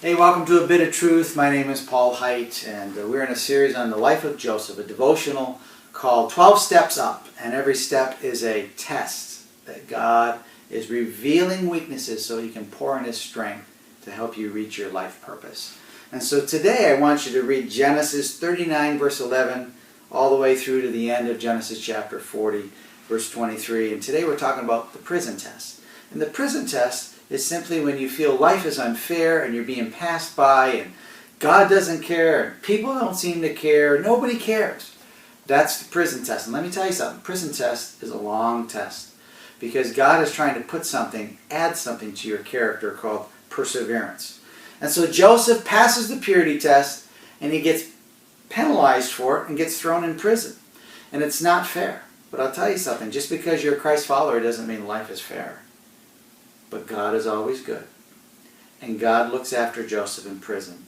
Hey, welcome to A Bit of Truth. My name is Paul Height, and we're in a series on the life of Joseph, a devotional called 12 Steps Up. And every step is a test that God is revealing weaknesses so He can pour in His strength to help you reach your life purpose. And so today I want you to read Genesis 39, verse 11, all the way through to the end of Genesis chapter 40, verse 23. And today we're talking about the prison test. And the prison test is simply when you feel life is unfair and you're being passed by and God doesn't care, and people don't seem to care, nobody cares. That's the prison test. And let me tell you something, prison test is a long test because God is trying to put something, add something to your character called perseverance. And so Joseph passes the purity test and he gets penalized for it and gets thrown in prison. And it's not fair. But I'll tell you something, just because you're a Christ follower doesn't mean life is fair. But God is always good. And God looks after Joseph in prison.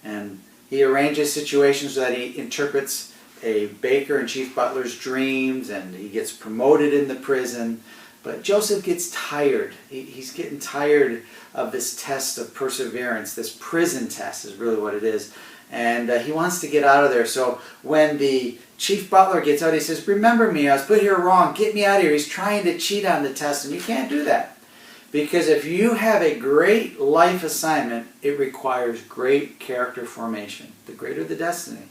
And He arranges situations so that He interprets a baker and chief butler's dreams, and he gets promoted in the prison. But Joseph gets tired. He's getting tired of this test of perseverance. This prison test is really what it is. And he wants to get out of there. So when the chief butler gets out, he says, "Remember me, I was put here wrong. Get me out of here." He's trying to cheat on the test, and you can't do that. Because if you have a great life assignment, it requires great character formation. The greater the destiny,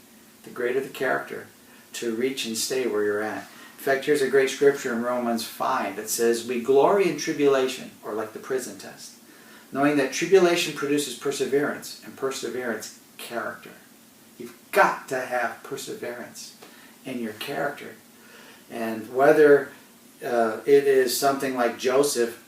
the greater the character to reach and stay where you're at. In fact, here's a great scripture in Romans 5 that says, "We glory in tribulation," or like the prison test, knowing that tribulation produces perseverance, and perseverance, character. You've got to have perseverance in your character. And whether it is something like Joseph,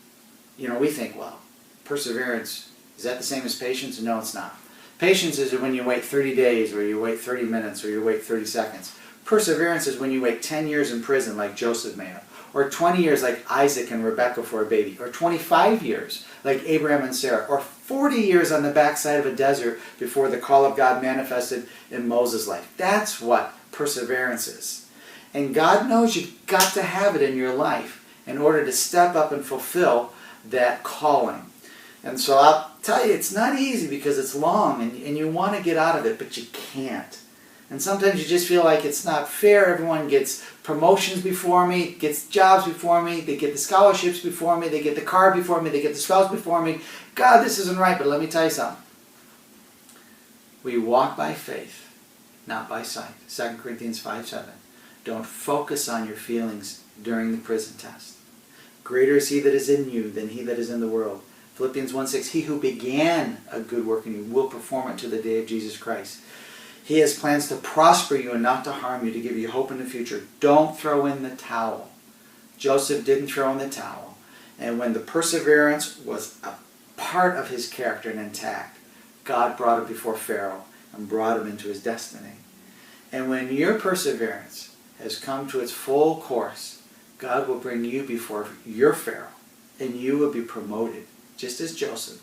we think, well, perseverance, is that the same as patience? No, it's not. Patience is when you wait 30 days, or you wait 30 minutes, or you wait 30 seconds. Perseverance is when you wait 10 years in prison like Joseph may have, or 20 years like Isaac and Rebekah for a baby, or 25 years like Abraham and Sarah, or 40 years on the backside of a desert before the call of God manifested in Moses' life. That's what perseverance is. And God knows you've got to have it in your life in order to step up and fulfill that calling. And so I'll tell you, it's not easy because it's long and you want to get out of it, but you can't. And sometimes you just feel like it's not fair. Everyone gets promotions before me, gets jobs before me, they get the scholarships before me, they get the car before me, they get the spouse before me. God, this isn't right, but let me tell you something. We walk by faith, not by sight. 2 Corinthians 5:7. Don't focus on your feelings during the prison test. Greater is He that is in you than he that is in the world. Philippians 1:6, He who began a good work in you will perform it to the day of Jesus Christ. He has plans to prosper you and not to harm you, to give you hope in the future. Don't throw in the towel. Joseph didn't throw in the towel. And when the perseverance was a part of his character and intact, God brought him before Pharaoh and brought him into his destiny. And when your perseverance has come to its full course, God will bring you before your Pharaoh, and you will be promoted, just as Joseph,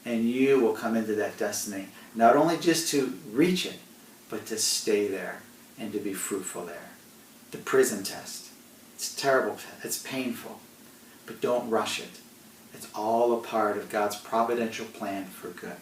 and you will come into that destiny, not only just to reach it, but to stay there and to be fruitful there. The prison test. It's terrible. It's painful, but don't rush it. It's all a part of God's providential plan for good.